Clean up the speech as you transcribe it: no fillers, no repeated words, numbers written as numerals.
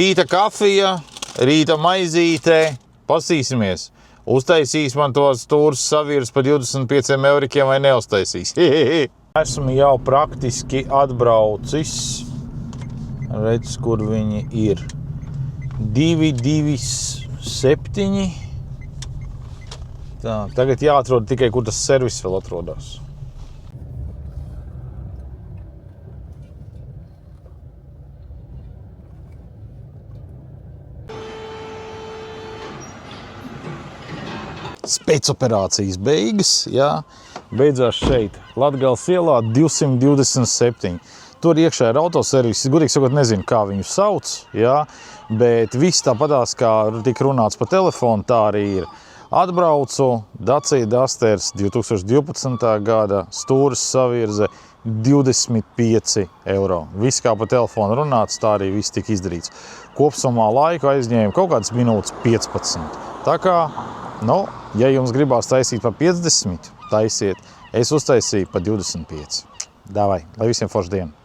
Rīta kafija, rīta maizīte, pasīsimies. Uztaisīs man tos stūrus savirus par 25 eurikiem vai neuztaisīs. Esmu jau praktiski atbraucis. Redz, kur viņi ir. 227. Tā, tagad jāatrod tikai, kur tas servis vēl atrodas. Spēcoperācijas beigas, jā, beidzās šeit. Latgales ielā 227. Tur iekšā ir autoservis, gudīgi sakot, nezinu, kā viņu sauc, jā, bet viss tāpatās, kā tika runāts pa telefonu, tā arī ir. Atbraucu, Dacia Dusters 2012. Gada, stūres savirze 25 eiro. Viss kā pa telefonu runāts, tā arī viss tika izdarīts. Kopsumā laiku aizņēma kaut kādas minūtes 15. Tā kā, ja jums gribās taisīt pa 50, taisiet. Es uztaisīju pa 25. Davai, lai visiem forša diena!